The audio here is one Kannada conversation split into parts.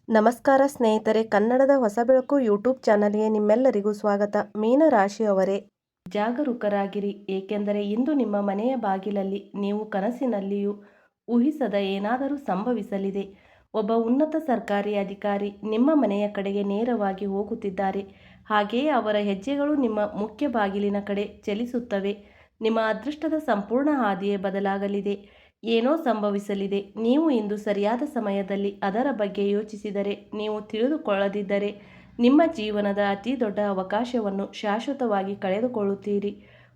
ನಮಸ್ಕಾರ ಸ್ನೇಹಿತರೆ, ಕನ್ನಡದ ಹೊಸ ಬೆಳಕು ಯೂಟ್ಯೂಬ್ ಚಾನಲ್ಗೆ ನಿಮ್ಮೆಲ್ಲರಿಗೂ ಸ್ವಾಗತ. ಮೀನರಾಶಿಯವರೇ, ಜಾಗರೂಕರಾಗಿರಿ, ಏಕೆಂದರೆ ಇಂದು ನಿಮ್ಮ ಮನೆಯ ಬಾಗಿಲಲ್ಲಿ ನೀವು ಕನಸಿನಲ್ಲಿಯೂ ಊಹಿಸದ ಏನಾದರೂ ಸಂಭವಿಸಲಿದೆ. ಒಬ್ಬ ಉನ್ನತ ಸರ್ಕಾರಿ ಅಧಿಕಾರಿ ನಿಮ್ಮ ಮನೆಯ ಕಡೆಗೆ ನೇರವಾಗಿ ಹೋಗುತ್ತಿದ್ದಾರೆ. ಹಾಗೆಯೇ ಅವರ ಹೆಜ್ಜೆಗಳು ನಿಮ್ಮ ಮುಖ್ಯ ಬಾಗಿಲಿನ ಕಡೆ ಚಲಿಸುತ್ತವೆ. ನಿಮ್ಮ ಅದೃಷ್ಟದ ಸಂಪೂರ್ಣ ಹಾದಿಯೇ ಬದಲಾಗಲಿದೆ. ಏನೋ ಸಂಭವಿಸಲಿದೆ. ನೀವು ಇಂದು ಸರಿಯಾದ ಸಮಯದಲ್ಲಿ ಅದರ ಬಗ್ಗೆ ಯೋಚಿಸಿದರೆ, ನೀವು ತಿಳಿದುಕೊಳ್ಳದಿದ್ದರೆ ನಿಮ್ಮ ಜೀವನದ ಅತಿ ದೊಡ್ಡ ಅವಕಾಶವನ್ನು ಶಾಶ್ವತವಾಗಿ ಕಳೆದುಕೊಳ್ಳುತ್ತೀರಿ.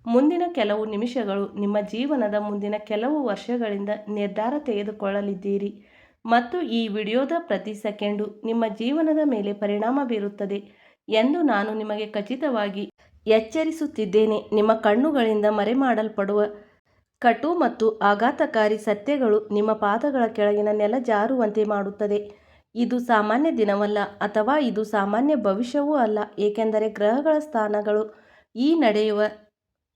ಮುಂದಿನ ಕೆಲವು ನಿಮಿಷಗಳು ನಿಮ್ಮ ಜೀವನದ ಮುಂದಿನ ಕೆಲವು ವರ್ಷಗಳಿಂದ ನಿರ್ಧಾರ ತೆಗೆದುಕೊಳ್ಳಲಿದ್ದೀರಿ ಮತ್ತು ಈ ವಿಡಿಯೋದ ಪ್ರತಿ ಸೆಕೆಂಡು ನಿಮ್ಮ ಜೀವನದ ಮೇಲೆ ಪರಿಣಾಮ ಬೀರುತ್ತದೆ ಎಂದು ನಾನು ನಿಮಗೆ ಖಚಿತವಾಗಿ ಎಚ್ಚರಿಸುತ್ತಿದ್ದೇನೆ. ನಿಮ್ಮ ಕಣ್ಣುಗಳಿಂದ ಮರೆಮಾಡಲ್ಪಡುವ ಕಟು ಮತ್ತು ಆಘಾತಕಾರಿ ಸತ್ಯಗಳು ನಿಮ್ಮ ಪಾದಗಳ ಕೆಳಗಿನ ನೆಲ ಜಾರುವಂತೆ ಮಾಡುತ್ತದೆ. ಇದು ಸಾಮಾನ್ಯ ದಿನವಲ್ಲ ಅಥವಾ ಇದು ಸಾಮಾನ್ಯ ಭವಿಷ್ಯವೂ ಅಲ್ಲ, ಏಕೆಂದರೆ ಗ್ರಹಗಳ ಸ್ಥಾನಗಳು ಈ ನಡೆಯುವ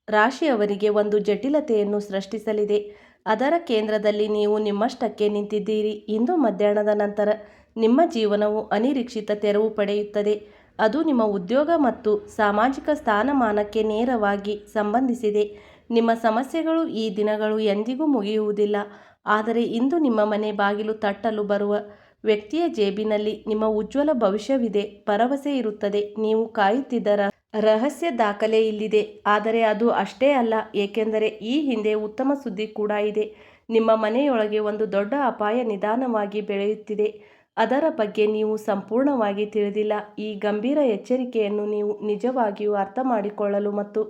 ರಾಶಿಯವರಿಗೆ ಒಂದು ಜಟಿಲತೆಯನ್ನು ಸೃಷ್ಟಿಸಲಿದೆ. ಅದರ ಕೇಂದ್ರದಲ್ಲಿ ನೀವು ನಿಮ್ಮಷ್ಟಕ್ಕೆ ನಿಂತಿದ್ದೀರಿ. ಇಂದು ಮಧ್ಯಾಹ್ನದ ನಂತರ ನಿಮ್ಮ ಜೀವನವು ಅನಿರೀಕ್ಷಿತ ತೆರವು ಪಡೆಯುತ್ತದೆ. ಅದು ನಿಮ್ಮ ಉದ್ಯೋಗ ಮತ್ತು ಸಾಮಾಜಿಕ ಸ್ಥಾನಮಾನಕ್ಕೆ ನೇರವಾಗಿ ಸಂಬಂಧಿಸಿದೆ. ನಿಮ್ಮ ಸಮಸ್ಯೆಗಳು ಈ ದಿನಗಳು ಎಂದಿಗೂ ಮುಗಿಯುವುದಿಲ್ಲ, ಆದರೆ ಇಂದು ನಿಮ್ಮ ಮನೆ ಬಾಗಿಲು ತಟ್ಟಲು ಬರುವ ವ್ಯಕ್ತಿಯ ಜೇಬಿನಲ್ಲಿ ನಿಮ್ಮ ಉಜ್ವಲ ಭವಿಷ್ಯವಿದೆ. ಭರವಸೆ ಇರುತ್ತದೆ. ನೀವು ಕಾಯುತ್ತಿದ್ದ ರಹಸ್ಯ ದಾಖಲೆ ಇಲ್ಲಿದೆ, ಆದರೆ ಅದು ಅಷ್ಟೇ ಅಲ್ಲ, ಏಕೆಂದರೆ ಈ ಹಿಂದೆ ಉತ್ತಮ ಸುದ್ದಿ ಕೂಡ ಇದೆ. ನಿಮ್ಮ ಮನೆಯೊಳಗೆ ಒಂದು ದೊಡ್ಡ ಅಪಾಯ ನಿಧಾನವಾಗಿ ಬೆಳೆಯುತ್ತಿದೆ. ಅದರ ಬಗ್ಗೆ ನೀವು ಸಂಪೂರ್ಣವಾಗಿ ತಿಳಿದಿಲ್ಲ. ಈ ಗಂಭೀರ ಎಚ್ಚರಿಕೆಯನ್ನು ನೀವು ನಿಜವಾಗಿಯೂ ಅರ್ಥ ಮಾಡಿಕೊಳ್ಳಲು ಮತ್ತು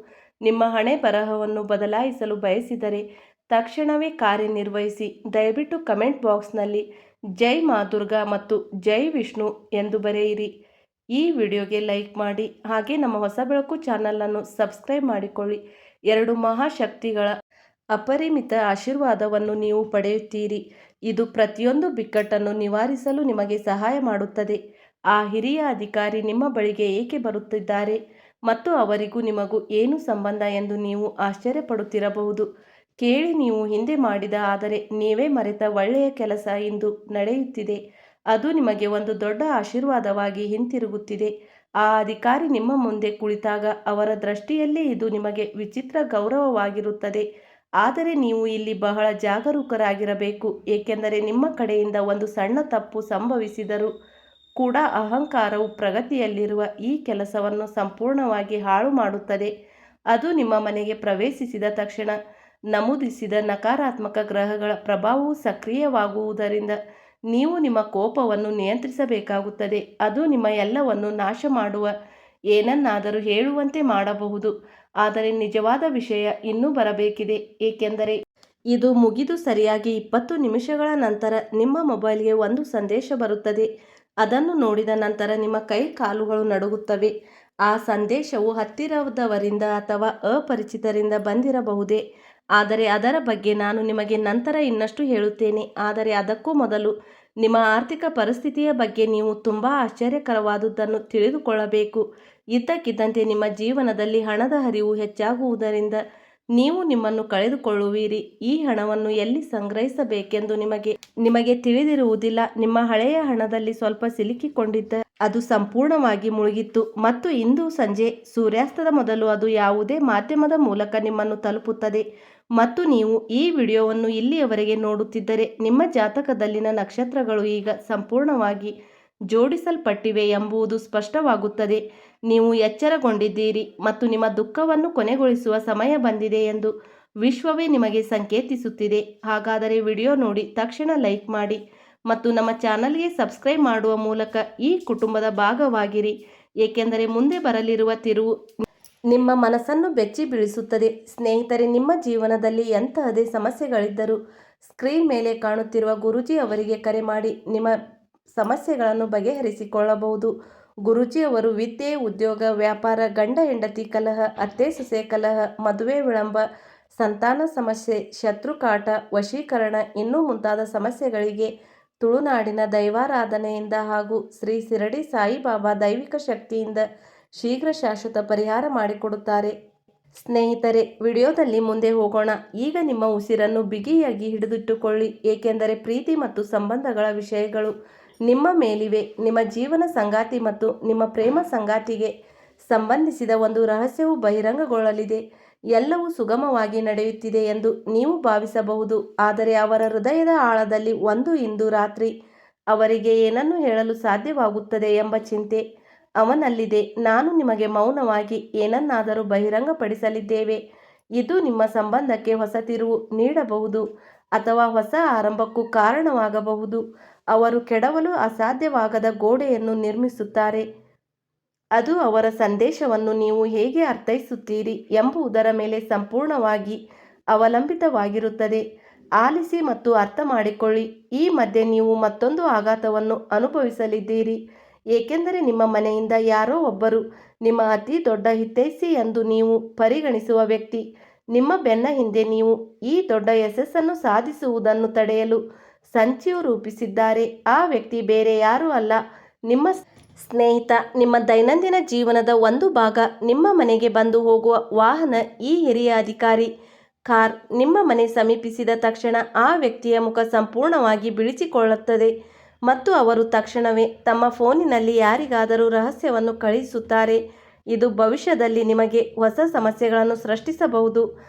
ನಿಮ್ಮ ಹಣೆ ಬರಹವನ್ನು ಬದಲಾಯಿಸಲು ಬಯಸಿದರೆ ತಕ್ಷಣವೇ ಕಾರ್ಯನಿರ್ವಹಿಸಿ. ದಯವಿಟ್ಟು ಕಮೆಂಟ್ ಬಾಕ್ಸ್ನಲ್ಲಿ ಜೈ ಮಾ ದುರ್ಗಾ ಮತ್ತು ಜೈ ವಿಷ್ಣು ಎಂದು ಬರೆಯಿರಿ. ಈ ವಿಡಿಯೋಗೆ ಲೈಕ್ ಮಾಡಿ, ಹಾಗೆ ನಮ್ಮ ಹೊಸ ಬೆಳಕು ಚಾನಲನ್ನು ಸಬ್ಸ್ಕ್ರೈಬ್ ಮಾಡಿಕೊಳ್ಳಿ. ಎರಡು ಮಹಾಶಕ್ತಿಗಳ ಅಪರಿಮಿತ ಆಶೀರ್ವಾದವನ್ನು ನೀವು ಪಡೆಯುತ್ತೀರಿ. ಇದು ಪ್ರತಿಯೊಂದು ಬಿಕ್ಕಟ್ಟನ್ನು ನಿವಾರಿಸಲು ನಿಮಗೆ ಸಹಾಯ ಮಾಡುತ್ತದೆ. ಆ ಹಿರಿಯ ಅಧಿಕಾರಿ ನಿಮ್ಮ ಬಳಿಗೆ ಏಕೆ ಬರುತ್ತಿದ್ದಾರೆ ಮತ್ತು ಅವರಿಗೂ ನಿಮಗೂ ಏನು ಸಂಬಂಧ ಎಂದು ನೀವು ಆಶ್ಚರ್ಯಪಡುತ್ತಿರಬಹುದು. ಕೇಳಿ, ನೀವು ಹಿಂದೆ ಮಾಡಿದ ಆದರೆ ನೀವೇ ಮರೆತ ಒಳ್ಳೆಯ ಕೆಲಸ ಇಂದು ನಡೆಯುತ್ತಿದೆ. ಅದು ನಿಮಗೆ ಒಂದು ದೊಡ್ಡ ಆಶೀರ್ವಾದವಾಗಿ ಹಿಂತಿರುಗುತ್ತಿದೆ. ಆ ಅಧಿಕಾರಿ ನಿಮ್ಮ ಮುಂದೆ ಕುಳಿತಾಗ ಅವರ ದೃಷ್ಟಿಯಲ್ಲಿ ಇದು ನಿಮಗೆ ವಿಚಿತ್ರ ಗೌರವವಾಗಿರುತ್ತದೆ. ಆದರೆ ನೀವು ಇಲ್ಲಿ ಬಹಳ ಜಾಗರೂಕರಾಗಿರಬೇಕು, ಏಕೆಂದರೆ ನಿಮ್ಮ ಕಡೆಯಿಂದ ಒಂದು ಸಣ್ಣ ತಪ್ಪು ಸಂಭವಿಸಿದರೂ ಕೂಡ ಅಹಂಕಾರವು ಪ್ರಗತಿಯಲ್ಲಿರುವ ಈ ಕೆಲಸವನ್ನು ಸಂಪೂರ್ಣವಾಗಿ ಹಾಳು ಮಾಡುತ್ತದೆ. ಅದು ನಿಮ್ಮ ಮನೆಗೆ ಪ್ರವೇಶಿಸಿದ ತಕ್ಷಣ ನಮೂದಿಸಿದ ನಕಾರಾತ್ಮಕ ಗ್ರಹಗಳ ಪ್ರಭಾವವು ಸಕ್ರಿಯವಾಗುವುದರಿಂದ ನೀವು ನಿಮ್ಮ ಕೋಪವನ್ನು ನಿಯಂತ್ರಿಸಬೇಕಾಗುತ್ತದೆ. ಅದು ನಿಮ್ಮ ಎಲ್ಲವನ್ನು ನಾಶ ಮಾಡುವ ಏನನ್ನಾದರೂ ಹೇಳುವಂತೆ ಮಾಡಬಹುದು, ಆದರೆ ನಿಜವಾದ ವಿಷಯ ಇನ್ನೂ ಬರಬೇಕಿದೆ, ಏಕೆಂದರೆ ಇದು ಮುಗಿದು ಸರಿಯಾಗಿ 20 ನಿಮಿಷಗಳ ನಂತರ ನಿಮ್ಮ ಮೊಬೈಲ್ಗೆ ಒಂದು ಸಂದೇಶ ಬರುತ್ತದೆ. ಅದನ್ನು ನೋಡಿದ ನಂತರ ನಿಮ್ಮ ಕೈ ಕಾಲುಗಳು ನಡುಗುತ್ತವೆ. ಆ ಸಂದೇಶವು ಹತ್ತಿರದವರಿಂದ ಅಥವಾ ಅಪರಿಚಿತರಿಂದ ಬಂದಿರಬಹುದೇ, ಆದರೆ ಅದರ ಬಗ್ಗೆ ನಾನು ನಿಮಗೆ ನಂತರ ಇನ್ನಷ್ಟು ಹೇಳುತ್ತೇನೆ. ಆದರೆ ಅದಕ್ಕೂ ಮೊದಲು ನಿಮ್ಮ ಆರ್ಥಿಕ ಪರಿಸ್ಥಿತಿಯ ಬಗ್ಗೆ ನೀವು ತುಂಬ ಆಶ್ಚರ್ಯಕರವಾದುದನ್ನು ತಿಳಿದುಕೊಳ್ಳಬೇಕು. ಇದ್ದಕ್ಕಿದ್ದಂತೆ ನಿಮ್ಮ ಜೀವನದಲ್ಲಿ ಹಣದ ಹರಿವು ಹೆಚ್ಚಾಗುವುದರಿಂದ ನೀವು ನಿಮ್ಮನ್ನು ಕಳೆದುಕೊಳ್ಳುವಿರಿ. ಈ ಹಣವನ್ನು ಎಲ್ಲಿ ಸಂಗ್ರಹಿಸಬೇಕೆಂದು ನಿಮಗೆ ತಿಳಿದಿರುವುದಿಲ್ಲ. ನಿಮ್ಮ ಹಳೆಯ ಹಣದಲ್ಲಿ ಸ್ವಲ್ಪ ಸಿಲುಕಿಕೊಂಡಿದ್ದ ಅದು ಸಂಪೂರ್ಣವಾಗಿ ಮುಳುಗಿತ್ತು ಮತ್ತು ಇಂದು ಸಂಜೆ ಸೂರ್ಯಾಸ್ತದ ಮೊದಲು ಅದು ಯಾವುದೇ ಮಾಧ್ಯಮದ ಮೂಲಕ ನಿಮ್ಮನ್ನು ತಲುಪುತ್ತದೆ. ಮತ್ತು ನೀವು ಈ ವಿಡಿಯೋವನ್ನು ಇಲ್ಲಿಯವರೆಗೆ ನೋಡುತ್ತಿದ್ದರೆ ನಿಮ್ಮ ಜಾತಕದಲ್ಲಿನ ನಕ್ಷತ್ರಗಳು ಈಗ ಸಂಪೂರ್ಣವಾಗಿ ಜೋಡಿಸಲ್ಪಟ್ಟಿವೆ ಎಂಬುದು ಸ್ಪಷ್ಟವಾಗುತ್ತದೆ. ನೀವು ಎಚ್ಚರಗೊಂಡಿದ್ದೀರಿ ಮತ್ತು ನಿಮ್ಮ ದುಃಖವನ್ನು ಕೊನೆಗೊಳಿಸುವ ಸಮಯ ಬಂದಿದೆ ಎಂದು ವಿಶ್ವವೇ ನಿಮಗೆ ಸಂಕೇತಿಸುತ್ತಿದೆ. ಹಾಗಾದರೆ ವಿಡಿಯೋ ನೋಡಿ ತಕ್ಷಣ ಲೈಕ್ ಮಾಡಿ ಮತ್ತು ನಮ್ಮ ಚಾನಲ್ಗೆ ಸಬ್ಸ್ಕ್ರೈಬ್ ಮಾಡುವ ಮೂಲಕ ಈ ಕುಟುಂಬದ ಭಾಗವಾಗಿರಿ, ಏಕೆಂದರೆ ಮುಂದೆ ಬರಲಿರುವ ತಿರುವು ನಿಮ್ಮ ಮನಸ್ಸನ್ನು ಬೆಚ್ಚಿ ಬೀಳಿಸುತ್ತದೆ. ಸ್ನೇಹಿತರೆ, ನಿಮ್ಮ ಜೀವನದಲ್ಲಿ ಎಂತಹದೇ ಸಮಸ್ಯೆಗಳಿದ್ದರೂ ಸ್ಕ್ರೀನ್ ಮೇಲೆ ಕಾಣುತ್ತಿರುವ ಗುರೂಜಿ ಅವರಿಗೆ ಕರೆ ಮಾಡಿ ನಿಮ್ಮ ಸಮಸ್ಯೆಗಳನ್ನು ಬಗೆಹರಿಸಿಕೊಳ್ಳಬಹುದು. ಗುರೂಜಿ ಅವರು ವಿದ್ಯೆ, ಉದ್ಯೋಗ, ವ್ಯಾಪಾರ, ಗಂಡ ಹೆಂಡತಿ ಕಲಹ, ಅತ್ತೆ ಸೊಸೆ ಕಲಹ, ಮದುವೆ ವಿಳಂಬ, ಸಂತಾನ ಸಮಸ್ಯೆ, ಶತ್ರುಕಾಟ, ವಶೀಕರಣ ಇನ್ನೂ ಮುಂತಾದ ಸಮಸ್ಯೆಗಳಿಗೆ ತುಳುನಾಡಿನ ದೈವಾರಾಧನೆಯಿಂದ ಹಾಗೂ ಶ್ರೀ ಶಿರಡಿ ಸಾಯಿಬಾಬಾ ದೈವಿಕ ಶಕ್ತಿಯಿಂದ ಶೀಘ್ರ ಶಾಶ್ವತ ಪರಿಹಾರ ಮಾಡಿಕೊಡುತ್ತಾರೆ. ಸ್ನೇಹಿತರೆ, ವಿಡಿಯೋದಲ್ಲಿ ಮುಂದೆ ಹೋಗೋಣ. ಈಗ ನಿಮ್ಮ ಉಸಿರನ್ನು ಬಿಗಿಯಾಗಿ ಹಿಡಿದಿಟ್ಟುಕೊಳ್ಳಿ, ಏಕೆಂದರೆ ಪ್ರೀತಿ ಮತ್ತು ಸಂಬಂಧಗಳ ವಿಷಯಗಳು ನಿಮ್ಮ ಮೇಲಿವೆ. ನಿಮ್ಮ ಜೀವನ ಸಂಗಾತಿ ಮತ್ತು ನಿಮ್ಮ ಪ್ರೇಮ ಸಂಗಾತಿಗೆ ಸಂಬಂಧಿಸಿದ ಒಂದು ರಹಸ್ಯವು ಬಹಿರಂಗಗೊಳ್ಳಲಿದೆ. ಎಲ್ಲವೂ ಸುಗಮವಾಗಿ ನಡೆಯುತ್ತಿದೆ ಎಂದು ನೀವು ಭಾವಿಸಬಹುದು, ಆದರೆ ಅವರ ಹೃದಯದ ಆಳದಲ್ಲಿ ಇಂದು ರಾತ್ರಿ ಅವರಿಗೆ ಏನನ್ನು ಹೇಳಲು ಸಾಧ್ಯವಾಗುತ್ತದೆ ಎಂಬ ಚಿಂತೆ ಅವನಲ್ಲಿದೆ. ನಾನು ನಿಮಗೆ ಮೌನವಾಗಿ ಏನನ್ನಾದರೂ ಬಹಿರಂಗಪಡಿಸಲಿದ್ದೇವೆ. ಇದು ನಿಮ್ಮ ಸಂಬಂಧಕ್ಕೆ ಹೊಸ ತಿರುವು ನೀಡಬಹುದು ಅಥವಾ ಹೊಸ ಆರಂಭಕ್ಕೂ ಕಾರಣವಾಗಬಹುದು. ಅವರು ಕೆಡವಲು ಅಸಾಧ್ಯವಾಗದ ಗೋಡೆಯನ್ನು ನಿರ್ಮಿಸುತ್ತಾರೆ. ಅದು ಅವರ ಸಂದೇಶವನ್ನು ನೀವು ಹೇಗೆ ಅರ್ಥೈಸುತ್ತೀರಿ ಎಂಬುದರ ಮೇಲೆ ಸಂಪೂರ್ಣವಾಗಿ ಅವಲಂಬಿತವಾಗಿರುತ್ತದೆ. ಆಲಿಸಿ ಮತ್ತು ಅರ್ಥ ಮಾಡಿಕೊಳ್ಳಿ. ಈ ಮಧ್ಯೆ ನೀವು ಮತ್ತೊಂದು ಆಘಾತವನ್ನು ಅನುಭವಿಸಲಿದ್ದೀರಿ, ಏಕೆಂದರೆ ನಿಮ್ಮ ಮನೆಯಿಂದ ಯಾರೋ ಒಬ್ಬರು, ನಿಮ್ಮ ಅತಿ ದೊಡ್ಡ ಹಿತೈಷಿ ಎಂದು ನೀವು ಪರಿಗಣಿಸುವ ವ್ಯಕ್ತಿ, ನಿಮ್ಮ ಬೆನ್ನ ಹಿಂದೆ ನೀವು ಈ ದೊಡ್ಡ ಯಶಸ್ಸನ್ನು ಸಾಧಿಸುವುದನ್ನು ತಡೆಯಲು ಸಂಚು ರೂಪಿಸಿದ್ದಾರೆ. ಆ ವ್ಯಕ್ತಿ ಬೇರೆ ಯಾರೂ ಅಲ್ಲ, ನಿಮ್ಮ ಸ್ನೇಹಿತ, ನಿಮ್ಮ ದೈನಂದಿನ ಜೀವನದ ಒಂದು ಭಾಗ, ನಿಮ್ಮ ಮನೆಗೆ ಬಂದು ಹೋಗುವ ವಾಹನ, ಈ ಹಿರಿಯ ಅಧಿಕಾರಿ. ಕಾರ್ ನಿಮ್ಮ ಮನೆ ಸಮೀಪಿಸಿದ ತಕ್ಷಣ ಆ ವ್ಯಕ್ತಿಯ ಮುಖ ಸಂಪೂರ್ಣವಾಗಿ ಬಿಳಿಚಿಕೊಳ್ಳುತ್ತದೆ ಮತ್ತು ಅವರು ತಕ್ಷಣವೇ ತಮ್ಮ ಫೋನಿನಲ್ಲಿ ಯಾರಿಗಾದರೂ ರಹಸ್ಯವನ್ನು ಕಳುಹಿಸುತ್ತಾರೆ. ಇದು ಭವಿಷ್ಯದಲ್ಲಿ ನಿಮಗೆ ಹೊಸ ಸಮಸ್ಯೆಗಳನ್ನು ಸೃಷ್ಟಿಸಬಹುದು,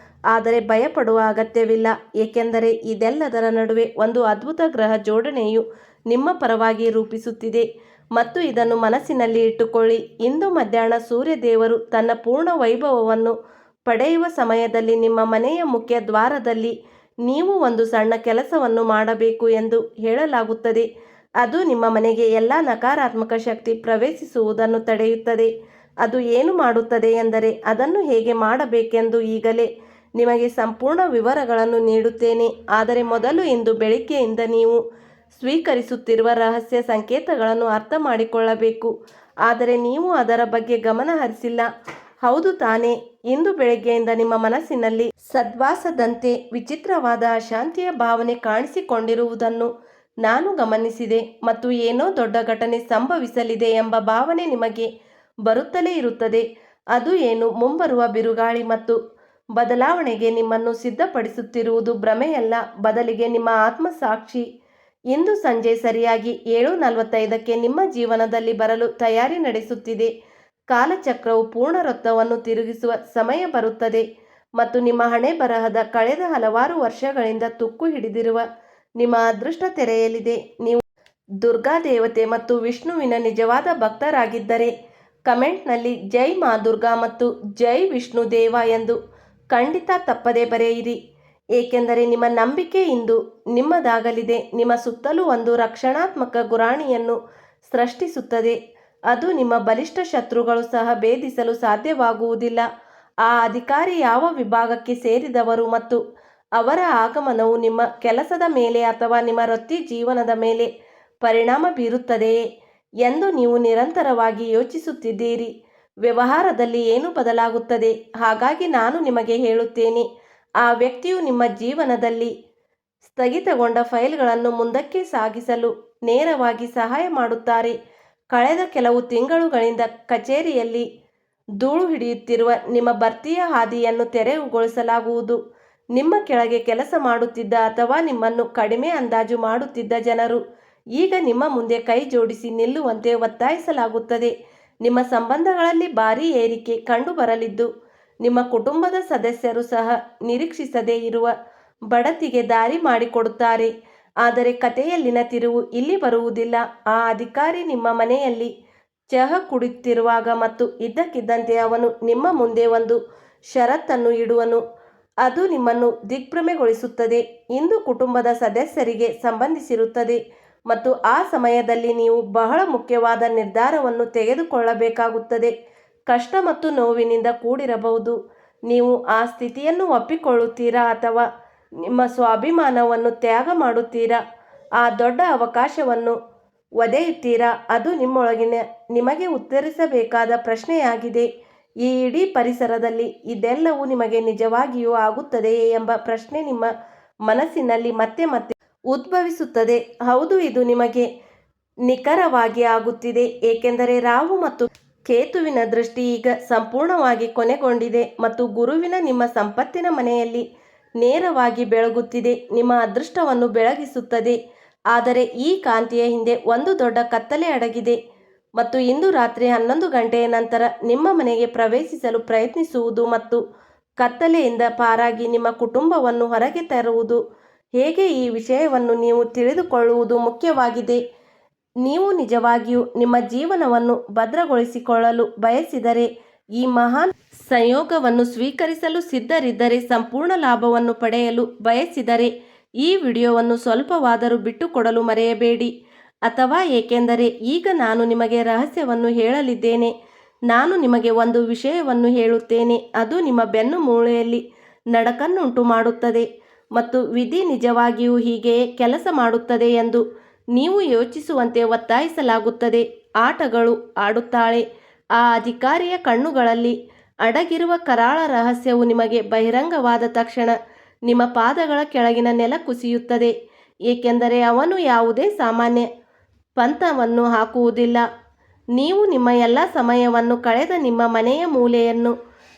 ಆದರೆ ಭಯಪಡುವ ಅಗತ್ಯವಿಲ್ಲ, ಏಕೆಂದರೆ ಇದೆಲ್ಲದರ ನಡುವೆ ಒಂದು ಅದ್ಭುತ ಗ್ರಹ ಜೋಡಣೆಯು ನಿಮ್ಮ ಪರವಾಗಿ ರೂಪಿಸುತ್ತಿದೆ. ಮತ್ತು ಇದನ್ನು ಮನಸ್ಸಿನಲ್ಲಿ ಇಟ್ಟುಕೊಳ್ಳಿ, ಇಂದು ಮಧ್ಯಾಹ್ನ ಸೂರ್ಯ ದೇವರು ತನ್ನ ಪೂರ್ಣ ವೈಭವವನ್ನು ಪಡೆಯುವ ಸಮಯದಲ್ಲಿ ನಿಮ್ಮ ಮನೆಯ ಮುಖ್ಯ ದ್ವಾರದಲ್ಲಿ ನೀವು ಒಂದು ಸಣ್ಣ ಕೆಲಸವನ್ನು ಮಾಡಬೇಕು ಎಂದು ಹೇಳಲಾಗುತ್ತದೆ. ಅದು ನಿಮ್ಮ ಮನೆಗೆ ಎಲ್ಲ ನಕಾರಾತ್ಮಕ ಶಕ್ತಿ ಪ್ರವೇಶಿಸುವುದನ್ನು ತಡೆಯುತ್ತದೆ. ಅದು ಏನು ಮಾಡುತ್ತದೆ ಎಂದರೆ ಅದನ್ನು ಹೇಗೆ ಮಾಡಬೇಕೆಂದು ಈಗಲೇ ನಿಮಗೆ ಸಂಪೂರ್ಣ ವಿವರಗಳನ್ನು ನೀಡುತ್ತೇನೆ. ಆದರೆ ಮೊದಲು ಇಂದು ಬೆಳಿಗ್ಗೆಯಿಂದ ನೀವು ಸ್ವೀಕರಿಸುತ್ತಿರುವ ರಹಸ್ಯ ಸಂಕೇತಗಳನ್ನು ಅರ್ಥ ಮಾಡಿಕೊಳ್ಳಬೇಕು, ಆದರೆ ನೀವು ಅದರ ಬಗ್ಗೆ ಗಮನ ಹರಿಸಿಲ್ಲ. ಹೌದು ತಾನೇ? ಇಂದು ಬೆಳಗ್ಗೆಯಿಂದ ನಿಮ್ಮ ಮನಸ್ಸಿನಲ್ಲಿ ಸದ್ವಾಸದಂತೆ ವಿಚಿತ್ರವಾದ ಅಶಾಂತಿಯ ಭಾವನೆ ಕಾಣಿಸಿಕೊಂಡಿರುವುದನ್ನು ನಾನು ಗಮನಿಸಿದೆ ಮತ್ತು ಏನೋ ದೊಡ್ಡ ಘಟನೆ ಸಂಭವಿಸಲಿದೆ ಎಂಬ ಭಾವನೆ ನಿಮಗೆ ಬರುತ್ತಲೇ ಇರುತ್ತದೆ. ಅದು ಏನು? ಮುಂಬರುವ ಬಿರುಗಾಳಿ ಮತ್ತು ಬದಲಾವಣೆಗೆ ನಿಮ್ಮನ್ನು ಸಿದ್ಧಪಡಿಸುತ್ತಿರುವುದು ಭ್ರಮೆಯಲ್ಲ, ಬದಲಿಗೆ ನಿಮ್ಮ ಆತ್ಮಸಾಕ್ಷಿ ಇಂದು ಸಂಜೆ ಸರಿಯಾಗಿ 7:45ಕ್ಕೆ ನಿಮ್ಮ ಜೀವನದಲ್ಲಿ ಬರಲು ತಯಾರಿ ನಡೆಸುತ್ತಿದೆ. ಕಾಲಚಕ್ರವು ಪೂರ್ಣ ವೃತ್ತವನ್ನು ತಿರುಗಿಸುವ ಸಮಯ ಬರುತ್ತದೆ ಮತ್ತು ನಿಮ್ಮ ಹಣೆಬರಹದ ಕಳೆದ ಹಲವಾರು ವರ್ಷಗಳಿಂದ ತುಕ್ಕು ಹಿಡಿದಿರುವ ನಿಮ್ಮ ಅದೃಷ್ಟ ತೆರೆಯಲಿದೆ. ನೀವು ದುರ್ಗಾದೇವತೆ ಮತ್ತು ವಿಷ್ಣುವಿನ ನಿಜವಾದ ಭಕ್ತರಾಗಿದ್ದರೆ ಕಮೆಂಟ್ನಲ್ಲಿ ಜೈ ಮಾ ದುರ್ಗಾ ಮತ್ತು ಜೈ ವಿಷ್ಣು ದೇವ ಎಂದು ಖಂಡಿತ ತಪ್ಪದೇ ಬರೆಯಿರಿ, ಏಕೆಂದರೆ ನಿಮ್ಮ ನಂಬಿಕೆ ಇಂದು ನಿಮ್ಮದಾಗಲಿದೆ. ನಿಮ್ಮ ಸುತ್ತಲೂ ಒಂದು ರಕ್ಷಣಾತ್ಮಕ ಗುರಾಣಿಯನ್ನು ಸೃಷ್ಟಿಸುತ್ತದೆ. ಅದು ನಿಮ್ಮ ಬಲಿಷ್ಠ ಶತ್ರುಗಳು ಸಹ ಭೇದಿಸಲು ಸಾಧ್ಯವಾಗುವುದಿಲ್ಲ. ಆ ಅಧಿಕಾರಿ ಯಾವ ವಿಭಾಗಕ್ಕೆ ಸೇರಿದವರು ಮತ್ತು ಅವರ ಆಗಮನವು ನಿಮ್ಮ ಕೆಲಸದ ಮೇಲೆ ಅಥವಾ ನಿಮ್ಮ ವೃತ್ತಿ ಜೀವನದ ಮೇಲೆ ಪರಿಣಾಮ ಬೀರುತ್ತದೆಯೇ ಎಂದು ನೀವು ನಿರಂತರವಾಗಿ ಯೋಚಿಸುತ್ತಿದ್ದೀರಿ. ವ್ಯವಹಾರದಲ್ಲಿ ಏನು ಬದಲಾಗುತ್ತದೆ? ಹಾಗಾಗಿ ನಾನು ನಿಮಗೆ ಹೇಳುತ್ತೇನೆ, ಆ ವ್ಯಕ್ತಿಯು ನಿಮ್ಮ ಜೀವನದಲ್ಲಿ ಸ್ಥಗಿತಗೊಂಡ ಫೈಲ್ಗಳನ್ನು ಮುಂದಕ್ಕೆ ಸಾಗಿಸಲು ನೇರವಾಗಿ ಸಹಾಯ ಮಾಡುತ್ತಾರೆ. ಕಳೆದ ಕೆಲವು ತಿಂಗಳುಗಳಿಂದ ಕಚೇರಿಯಲ್ಲಿ ಧೂಳು ಹಿಡಿಯುತ್ತಿರುವ ನಿಮ್ಮ ಬಡ್ತಿಯ ಹಾದಿಯನ್ನು ತೆರವುಗೊಳಿಸಲಾಗುವುದು. ನಿಮ್ಮ ಕೆಳಗೆ ಕೆಲಸ ಮಾಡುತ್ತಿದ್ದ ಅಥವಾ ನಿಮ್ಮನ್ನು ಕಡಿಮೆ ಅಂದಾಜು ಮಾಡುತ್ತಿದ್ದ ಜನರು ಈಗ ನಿಮ್ಮ ಮುಂದೆ ಕೈ ಜೋಡಿಸಿ ನಿಲ್ಲುವಂತೆ ಒತ್ತಾಯಿಸಲಾಗುತ್ತದೆ. ನಿಮ್ಮ ಸಂಬಂಧಗಳಲ್ಲಿ ಭಾರೀ ಏರಿಕೆ ಕಂಡುಬರಲಿದ್ದು, ನಿಮ್ಮ ಕುಟುಂಬದ ಸದಸ್ಯರು ಸಹ ನಿರೀಕ್ಷಿಸದೇ ಇರುವ ಬಡ್ತಿಗೆ ದಾರಿ ಮಾಡಿಕೊಡುತ್ತಾರೆ. ಆದರೆ ಕಥೆಯಲ್ಲಿನ ತಿರುವು ಇಲ್ಲಿ ಬರುವುದಿಲ್ಲ. ಆ ಅಧಿಕಾರಿ ನಿಮ್ಮ ಮನೆಯಲ್ಲಿ ಚಹಾ ಕುಡಿಯುತ್ತಿರುವಾಗ ಮತ್ತು ಇದ್ದಕ್ಕಿದ್ದಂತೆ ಅವನು ನಿಮ್ಮ ಮುಂದೆ ಒಂದು ಷರತ್ತನ್ನು ಇಡುವನು. ಅದು ನಿಮ್ಮನ್ನು ದಿಗ್ಭ್ರಮೆಗೊಳಿಸುತ್ತದೆ. ಇಂದು ಕುಟುಂಬದ ಸದಸ್ಯರಿಗೆ ಸಂಬಂಧಿಸಿರುತ್ತದೆ ಮತ್ತು ಆ ಸಮಯದಲ್ಲಿ ನೀವು ಬಹಳ ಮುಖ್ಯವಾದ ನಿರ್ಧಾರವನ್ನು ತೆಗೆದುಕೊಳ್ಳಬೇಕಾಗುತ್ತದೆ. ಕಷ್ಟ ಮತ್ತು ನೋವಿನಿಂದ ಕೂಡಿರಬಹುದು. ನೀವು ಆ ಸ್ಥಿತಿಯನ್ನು ಒಪ್ಪಿಕೊಳ್ಳುತ್ತೀರಾ ಅಥವಾ ನಿಮ್ಮ ಸ್ವಾಭಿಮಾನವನ್ನು ತ್ಯಾಗ ಮಾಡುತ್ತೀರಾ? ಆ ದೊಡ್ಡ ಅವಕಾಶವನ್ನು ಒದೆಯುತ್ತೀರಾ? ಅದು ನಿಮ್ಮೊಳಗಿನ ನಿಮಗೆ ಉತ್ತರಿಸಬೇಕಾದ ಪ್ರಶ್ನೆಯಾಗಿದೆ. ಈ ಇಡೀ ಪರಿಸರದಲ್ಲಿ ಇದೆಲ್ಲವೂ ನಿಮಗೆ ನಿಜವಾಗಿಯೂ ಆಗುತ್ತದೆಯೇ ಎಂಬ ಪ್ರಶ್ನೆ ನಿಮ್ಮ ಮನಸ್ಸಿನಲ್ಲಿ ಮತ್ತೆ ಮತ್ತೆ ಉದ್ಭವಿಸುತ್ತದೆ. ಹೌದು, ಇದು ನಿಮಗೆ ನಿಖರವಾಗಿ ಆಗುತ್ತಿದೆ, ಏಕೆಂದರೆ ರಾಹು ಮತ್ತು ಕೇತುವಿನ ದೃಷ್ಟಿ ಈಗ ಸಂಪೂರ್ಣವಾಗಿ ಕೊನೆಗೊಂಡಿದೆ ಮತ್ತು ಗುರುವಿನ ನಿಮ್ಮ ಸಂಪತ್ತಿನ ಮನೆಯಲ್ಲಿ ನೇರವಾಗಿ ಬೆಳಗುತ್ತಿದೆ. ನಿಮ್ಮ ಅದೃಷ್ಟವನ್ನು ಬೆಳಗಿಸುತ್ತದೆ. ಆದರೆ ಈ ಕಾಂತಿಯ ಹಿಂದೆ ಒಂದು ದೊಡ್ಡ ಕತ್ತಲೆ ಅಡಗಿದೆ ಮತ್ತು ಇಂದು ರಾತ್ರಿ 11 ಗಂಟೆಯ ನಂತರ ನಿಮ್ಮ ಮನೆಗೆ ಪ್ರವೇಶಿಸಲು ಪ್ರಯತ್ನಿಸುವುದು ಮತ್ತು ಕತ್ತಲೆಯಿಂದ ಪಾರಾಗಿ ನಿಮ್ಮ ಕುಟುಂಬವನ್ನು ಹೊರಗೆ ತರುವುದು ಹೇಗೆ ಈ ವಿಷಯವನ್ನು ನೀವು ತಿಳಿದುಕೊಳ್ಳುವುದು ಮುಖ್ಯವಾಗಿದೆ. ನೀವು ನಿಜವಾಗಿಯೂ ನಿಮ್ಮ ಜೀವನವನ್ನು ಭದ್ರಗೊಳಿಸಿಕೊಳ್ಳಲು ಬಯಸಿದರೆ, ಈ ಮಹಾನ್ ಸಂಯೋಗವನ್ನು ಸ್ವೀಕರಿಸಲು ಸಿದ್ಧರಿದ್ದರೆ, ಸಂಪೂರ್ಣ ಲಾಭವನ್ನು ಪಡೆಯಲು ಬಯಸಿದರೆ ಈ ವಿಡಿಯೋವನ್ನು ಸ್ವಲ್ಪವಾದರೂ ಬಿಟ್ಟುಕೊಡಲು ಮರೆಯಬೇಡಿ. ಅಥವಾ ಏಕೆಂದರೆ ಈಗ ನಾನು ನಿಮಗೆ ರಹಸ್ಯವನ್ನು ಹೇಳಲಿದ್ದೇನೆ. ನಾನು ನಿಮಗೆ ಒಂದು ವಿಷಯವನ್ನು ಹೇಳುತ್ತೇನೆ, ಅದು ನಿಮ್ಮ ಬೆನ್ನು ಮೂಳೆಯಲ್ಲಿ ನಡುಕನ್ನುಂಟು ಮಾಡುತ್ತದೆ ಮತ್ತು ವಿಧಿ ನಿಜವಾಗಿಯೂ ಹೀಗೆಯೇ ಕೆಲಸ ಮಾಡುತ್ತದೆ ಎಂದು ನೀವು ಯೋಚಿಸುವಂತೆ ಒತ್ತಾಯಿಸಲಾಗುತ್ತದೆ. ಆಟಗಳು ಆಡುತ್ತಾಳೆ. ಆ ಅಧಿಕಾರಿಯ ಕಣ್ಣುಗಳಲ್ಲಿ ಅಡಗಿರುವ ಕರಾಳ ರಹಸ್ಯವು ನಿಮಗೆ ಬಹಿರಂಗವಾದ ತಕ್ಷಣ ನಿಮ್ಮ ಪಾದಗಳ ಕೆಳಗಿನ ನೆಲ ಕುಸಿಯುತ್ತದೆ, ಏಕೆಂದರೆ ಅವನು ಯಾವುದೇ ಸಾಮಾನ್ಯ ಪಂಥವನ್ನು ಹಾಕುವುದಿಲ್ಲ. ನೀವು ನಿಮ್ಮ ಎಲ್ಲ ಸಮಯವನ್ನು ಕಳೆದ ನಿಮ್ಮ ಮನೆಯ ಮೂಲೆಯನ್ನು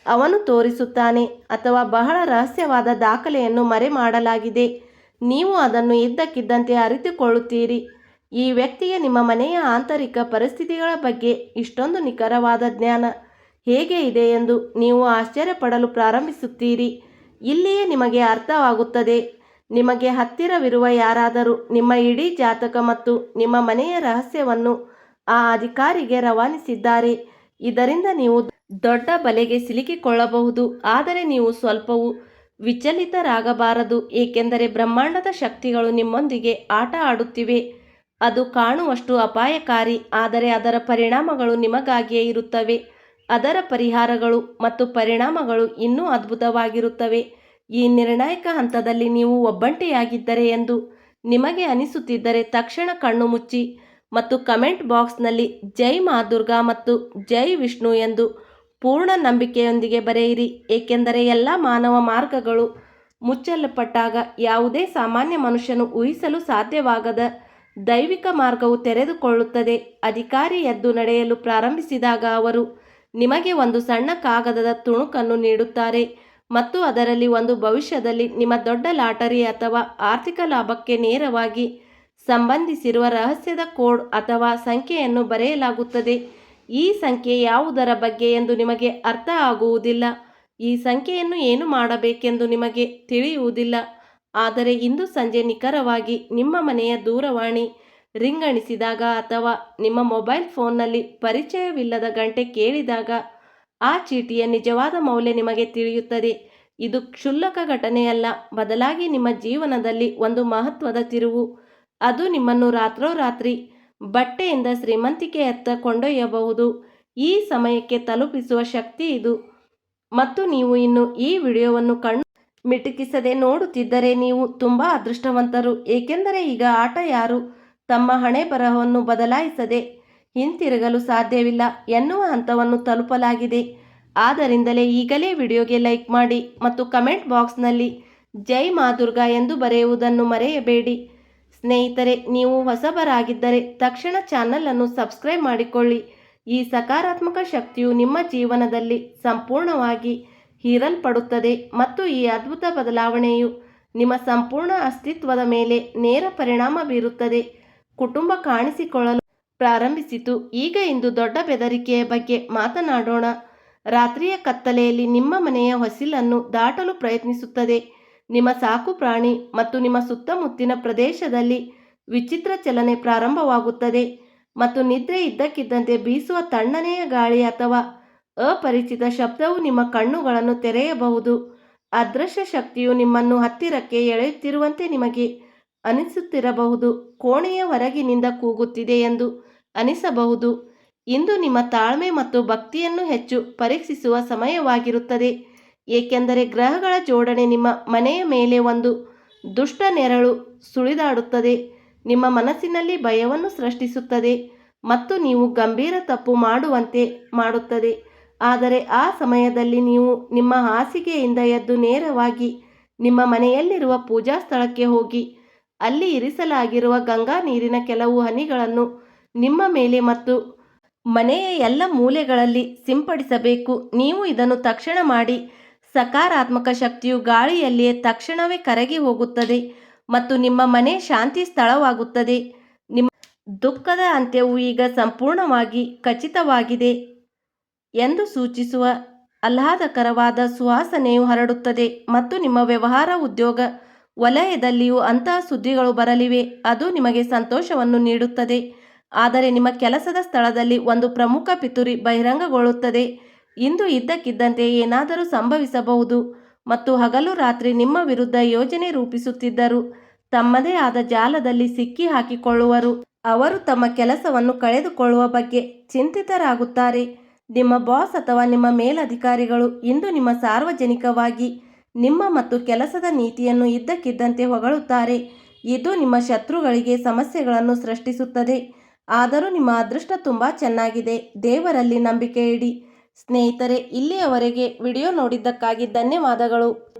ಅವನು ತೋರಿಸುತ್ತಾನೆ, ಅಥವಾ ಬಹಳ ರಹಸ್ಯವಾದ ದಾಖಲೆಯನ್ನು ಮರೆಮಾಡಲಾಗಿದೆ. ನೀವು ಅದನ್ನು ಇದ್ದಕ್ಕಿದ್ದಂತೆ ಅರಿತುಕೊಳ್ಳುತ್ತೀರಿ. ಈ ವ್ಯಕ್ತಿಗೆ ನಿಮ್ಮ ಮನೆಯ ಆಂತರಿಕ ಪರಿಸ್ಥಿತಿಗಳ ಬಗ್ಗೆ ಇಷ್ಟೊಂದು ನಿಖರವಾದ ಜ್ಞಾನ ಹೇಗೆ ಇದೆ ಎಂದು ನೀವು ಆಶ್ಚರ್ಯಪಡಲು ಪ್ರಾರಂಭಿಸುತ್ತೀರಿ. ಇಲ್ಲಿಯೇ ನಿಮಗೆ ಅರ್ಥವಾಗುತ್ತದೆ, ನಿಮಗೆ ಹತ್ತಿರವಿರುವ ಯಾರಾದರೂ ನಿಮ್ಮ ಇಡೀ ಜಾತಕ ಮತ್ತು ನಿಮ್ಮ ಮನೆಯ ರಹಸ್ಯವನ್ನು ಆ ಅಧಿಕಾರಿಗೆ ರವಾನಿಸಿದ್ದಾರೆ. ಇದರಿಂದ ನೀವು ದೊಡ್ಡ ಬಲೆಗೆ ಸಿಲುಕಿಕೊಳ್ಳಬಹುದು. ಆದರೆ ನೀವು ಸ್ವಲ್ಪವೂ ವಿಚಲಿತರಾಗಬಾರದು, ಏಕೆಂದರೆ ಬ್ರಹ್ಮಾಂಡದ ಶಕ್ತಿಗಳು ನಿಮ್ಮೊಂದಿಗೆ ಆಟ ಆಡುತ್ತಿವೆ. ಅದು ಕಾಣುವಷ್ಟು ಅಪಾಯಕಾರಿ, ಆದರೆ ಅದರ ಪರಿಣಾಮಗಳು ನಿಮಗಾಗಿಯೇ ಇರುತ್ತವೆ. ಅದರ ಪರಿಹಾರಗಳು ಮತ್ತು ಪರಿಣಾಮಗಳು ಇನ್ನೂ ಅದ್ಭುತವಾಗಿರುತ್ತವೆ. ಈ ನಿರ್ಣಾಯಕ ಹಂತದಲ್ಲಿ ನೀವು ಒಬ್ಬಂಟಿಯಾಗಿದ್ದರೆ ಎಂದು ನಿಮಗೆ ಅನಿಸುತ್ತಿದ್ದರೆ, ತಕ್ಷಣ ಕಣ್ಣು ಮುಚ್ಚಿ ಮತ್ತು ಕಮೆಂಟ್ ಬಾಕ್ಸ್ನಲ್ಲಿ ಜೈ ಮಾ ದುರ್ಗಾ ಮತ್ತು ಜೈ ವಿಷ್ಣು ಎಂದು ಪೂರ್ಣ ನಂಬಿಕೆಯೊಂದಿಗೆ ಬರೆಯಿರಿ. ಏಕೆಂದರೆ ಎಲ್ಲ ಮಾನವ ಮಾರ್ಗಗಳು ಮುಚ್ಚಲ್ಪಟ್ಟಾಗ ಯಾವುದೇ ಸಾಮಾನ್ಯ ಮನುಷ್ಯನು ಊಹಿಸಲು ಸಾಧ್ಯವಾಗದ ದೈವಿಕ ಮಾರ್ಗವು ತೆರೆದುಕೊಳ್ಳುತ್ತದೆ. ಅಧಿಕಾರಿ ಎದ್ದು ನಡೆಯಲು ಪ್ರಾರಂಭಿಸಿದಾಗ ಅವರು ನಿಮಗೆ ಒಂದು ಸಣ್ಣ ಕಾಗದದ ತುಣುಕನ್ನು ನೀಡುತ್ತಾರೆ ಮತ್ತು ಅದರಲ್ಲಿ ಒಂದು ಭವಿಷ್ಯದಲ್ಲಿ ನಿಮ್ಮ ದೊಡ್ಡ ಲಾಟರಿ ಅಥವಾ ಆರ್ಥಿಕ ಲಾಭಕ್ಕೆ ನೇರವಾಗಿ ಸಂಬಂಧಿಸಿರುವ ರಹಸ್ಯದ ಕೋಡ್ ಅಥವಾ ಸಂಖ್ಯೆಯನ್ನು ಬರೆಯಲಾಗುತ್ತದೆ. ಈ ಸಂಖ್ಯೆ ಯಾವುದರ ಬಗ್ಗೆ ಎಂದು ನಿಮಗೆ ಅರ್ಥ ಆಗುವುದಿಲ್ಲ. ಈ ಸಂಖ್ಯೆಯನ್ನು ಏನು ಮಾಡಬೇಕೆಂದು ನಿಮಗೆ ತಿಳಿಯುವುದಿಲ್ಲ. ಆದರೆ ಇಂದು ಸಂಜೆ ನಿಖರವಾಗಿ ನಿಮ್ಮ ಮನೆಯ ದೂರವಾಣಿ ರಿಂಗಣಿಸಿದಾಗ ಅಥವಾ ನಿಮ್ಮ ಮೊಬೈಲ್ ಫೋನ್ನಲ್ಲಿ ಪರಿಚಯವಿಲ್ಲದ ಗಂಟೆ ಕೇಳಿದಾಗ ಆ ಚೀಟಿಯ ನಿಜವಾದ ಮೌಲ್ಯ ನಿಮಗೆ ತಿಳಿಯುತ್ತದೆ. ಇದು ಕ್ಷುಲ್ಲಕ ಘಟನೆಯಲ್ಲ, ಬದಲಾಗಿ ನಿಮ್ಮ ಜೀವನದಲ್ಲಿ ಒಂದು ಮಹತ್ವದ ತಿರುವು. ಅದು ನಿಮ್ಮನ್ನು ರಾತ್ರೋರಾತ್ರಿ ಬಟ್ಟೆಯಿಂದ ಶ್ರೀಮಂತಿಕೆಯತ್ತ ಕೊಂಡೊಯ್ಯಬಹುದು. ಈ ಸಮಯಕ್ಕೆ ತಲುಪಿಸುವ ಶಕ್ತಿ ಇದು. ಮತ್ತು ನೀವು ಇನ್ನು ಈ ವಿಡಿಯೋವನ್ನು ಕಣ್ಣು ಮಿಟುಕಿಸದೆ ನೋಡುತ್ತಿದ್ದರೆ ನೀವು ತುಂಬ ಅದೃಷ್ಟವಂತರು, ಏಕೆಂದರೆ ಈಗ ಆಟ ಯಾರು ತಮ್ಮ ಹಣೆ ಬರಹವನ್ನು ಬದಲಾಯಿಸದೆ ಹಿಂತಿರುಗಲು ಸಾಧ್ಯವಿಲ್ಲ ಎನ್ನುವ ಹಂತವನ್ನು ತಲುಪಲಾಗಿದೆ. ಆದ್ದರಿಂದಲೇ ಈಗಲೇ ವಿಡಿಯೋಗೆ ಲೈಕ್ ಮಾಡಿ ಮತ್ತು ಕಮೆಂಟ್ ಬಾಕ್ಸ್ನಲ್ಲಿ ಜೈ ಮಾ ದುರ್ಗಾ ಎಂದು ಬರೆಯುವುದನ್ನು ಮರೆಯಬೇಡಿ. ಸ್ನೇಹಿತರೆ, ನೀವು ಹೊಸಬರಾಗಿದ್ದರೆ ತಕ್ಷಣ ಚಾನಲನ್ನು ಸಬ್ಸ್ಕ್ರೈಬ್ ಮಾಡಿಕೊಳ್ಳಿ. ಈ ಸಕಾರಾತ್ಮಕ ಶಕ್ತಿಯು ನಿಮ್ಮ ಜೀವನದಲ್ಲಿ ಸಂಪೂರ್ಣವಾಗಿ ಹೀರಲ್ಪಡುತ್ತದೆ ಮತ್ತು ಈ ಅದ್ಭುತ ಬದಲಾವಣೆಯು ನಿಮ್ಮ ಸಂಪೂರ್ಣ ಅಸ್ತಿತ್ವದ ಮೇಲೆ ನೇರ ಪರಿಣಾಮ ಬೀರುತ್ತದೆ. ಕುಟುಂಬ ಕಾಣಿಸಿಕೊಳ್ಳಲು ಪ್ರಾರಂಭಿಸಿತು. ಈಗ ಇಂದು ದೊಡ್ಡ ಬೆದರಿಕೆಯ ಬಗ್ಗೆ ಮಾತನಾಡೋಣ. ರಾತ್ರಿಯ ಕತ್ತಲೆಯಲ್ಲಿ ನಿಮ್ಮ ಮನೆಯ ಹೊಸಿಲನ್ನು ದಾಟಲು ಪ್ರಯತ್ನಿಸುತ್ತದೆ. ನಿಮ್ಮ ಸಾಕು ಪ್ರಾಣಿ ಮತ್ತು ನಿಮ್ಮ ಸುತ್ತಮುತ್ತಿನ ಪ್ರದೇಶದಲ್ಲಿ ವಿಚಿತ್ರ ಚಲನೆ ಪ್ರಾರಂಭವಾಗುತ್ತದೆ ಮತ್ತು ನಿದ್ರೆ ಇದ್ದಕ್ಕಿದ್ದಂತೆ ಬೀಸುವ ತಣ್ಣನೆಯ ಗಾಳಿ ಅಥವಾ ಅಪರಿಚಿತ ಶಬ್ದವು ನಿಮ್ಮ ಕಣ್ಣುಗಳನ್ನು ತೆರೆಯಬಹುದು. ಅದೃಶ್ಯ ಶಕ್ತಿಯು ನಿಮ್ಮನ್ನು ಹತ್ತಿರಕ್ಕೆ ಎಳೆಯುತ್ತಿರುವಂತೆ ನಿಮಗೆ ಅನಿಸುತ್ತಿರಬಹುದು. ಕೋಣೆಯ ಹೊರಗಿನಿಂದ ಕೂಗುತ್ತಿದೆ ಎಂದು ಅನಿಸಬಹುದು. ಇಂದು ನಿಮ್ಮ ತಾಳ್ಮೆ ಮತ್ತು ಭಕ್ತಿಯನ್ನು ಹೆಚ್ಚು ಪರೀಕ್ಷಿಸುವ ಸಮಯವಾಗಿರುತ್ತದೆ, ಏಕೆಂದರೆ ಗ್ರಹಗಳ ಜೋಡಣೆ ನಿಮ್ಮ ಮನೆಯ ಮೇಲೆ ಒಂದು ದುಷ್ಟ ನೆರಳು ಸುಳಿದಾಡುತ್ತದೆ, ನಿಮ್ಮ ಮನಸ್ಸಿನಲ್ಲಿ ಭಯವನ್ನು ಸೃಷ್ಟಿಸುತ್ತದೆ ಮತ್ತು ನೀವು ಗಂಭೀರ ತಪ್ಪು ಮಾಡುವಂತೆ ಮಾಡುತ್ತದೆ. ಆದರೆ ಆ ಸಮಯದಲ್ಲಿ ನೀವು ನಿಮ್ಮ ಹಾಸಿಗೆಯಿಂದ ಎದ್ದು ನೇರವಾಗಿ ನಿಮ್ಮ ಮನೆಯಲ್ಲಿರುವ ಪೂಜಾ ಸ್ಥಳಕ್ಕೆ ಹೋಗಿ ಅಲ್ಲಿ ಇರಿಸಲಾಗಿರುವ ಗಂಗಾ ನೀರಿನ ಕೆಲವು ಹನಿಗಳನ್ನು ನಿಮ್ಮ ಮೇಲೆ ಮತ್ತು ಮನೆಯ ಎಲ್ಲ ಮೂಲೆಗಳಲ್ಲಿ ಸಿಂಪಡಿಸಬೇಕು. ನೀವು ಇದನ್ನು ತಕ್ಷಣ ಮಾಡಿ, ಸಕಾರಾತ್ಮಕ ಶಕ್ತಿಯು ಗಾಳಿಯಲ್ಲಿಯೇ ತಕ್ಷಣವೇ ಕರಗಿ ಹೋಗುತ್ತದೆ ಮತ್ತು ನಿಮ್ಮ ಮನೆ ಶಾಂತಿ ಸ್ಥಳವಾಗುತ್ತದೆ. ನಿಮ್ಮ ದುಃಖದ ಅಂತ್ಯವು ಈಗ ಸಂಪೂರ್ಣವಾಗಿ ಖಚಿತವಾಗಿದೆ ಎಂದು ಸೂಚಿಸುವ ಆಹ್ಲಾದಕರವಾದ ಸುವಾಸನೆಯು ಹರಡುತ್ತದೆ ಮತ್ತು ನಿಮ್ಮ ವ್ಯವಹಾರ ಉದ್ಯೋಗ ವಲಯದಲ್ಲಿಯೂ ಅಂತಹ ಸುದ್ದಿಗಳು ಬರಲಿವೆ. ಅದು ನಿಮಗೆ ಸಂತೋಷವನ್ನು ನೀಡುತ್ತದೆ. ಆದರೆ ನಿಮ್ಮ ಕೆಲಸದ ಸ್ಥಳದಲ್ಲಿ ಒಂದು ಪ್ರಮುಖ ಪಿತೂರಿ ಬಹಿರಂಗಗೊಳ್ಳುತ್ತದೆ. ಇಂದು ಇದ್ದಕ್ಕಿದ್ದಂತೆ ಏನಾದರೂ ಸಂಭವಿಸಬಹುದು ಮತ್ತು ಹಗಲು ರಾತ್ರಿ ನಿಮ್ಮ ವಿರುದ್ಧ ಯೋಜನೆ ರೂಪಿಸುತ್ತಿದ್ದರು ತಮ್ಮದೇ ಆದ ಜಾಲದಲ್ಲಿ ಸಿಕ್ಕಿ ಹಾಕಿಕೊಳ್ಳುವರು. ಅವರು ತಮ್ಮ ಕೆಲಸವನ್ನು ಕಳೆದುಕೊಳ್ಳುವ ಬಗ್ಗೆ ಚಿಂತಿತರಾಗುತ್ತಾರೆ. ನಿಮ್ಮ ಬಾಸ್ ಅಥವಾ ನಿಮ್ಮ ಮೇಲಧಿಕಾರಿಗಳು ಇಂದು ನಿಮ್ಮ ಸಾರ್ವಜನಿಕವಾಗಿ ನಿಮ್ಮ ಮತ್ತು ಕೆಲಸದ ನೀತಿಯನ್ನು ಇದ್ದಕ್ಕಿದ್ದಂತೆ ಹೊಗಳುತ್ತಾರೆ. ಇದು ನಿಮ್ಮ ಶತ್ರುಗಳಿಗೆ ಸಮಸ್ಯೆಗಳನ್ನು ಸೃಷ್ಟಿಸುತ್ತದೆ. ಆದರೂ ನಿಮ್ಮ ಅದೃಷ್ಟ ತುಂಬ ಚೆನ್ನಾಗಿದೆ. ದೇವರಲ್ಲಿ ನಂಬಿಕೆ ಇಡಿ. ಸ್ನೇಹಿತರೆ, ಇಲ್ಲಿಯವರೆಗೆ ವಿಡಿಯೋ ನೋಡಿದ್ದಕ್ಕಾಗಿ ಧನ್ಯವಾದಗಳು.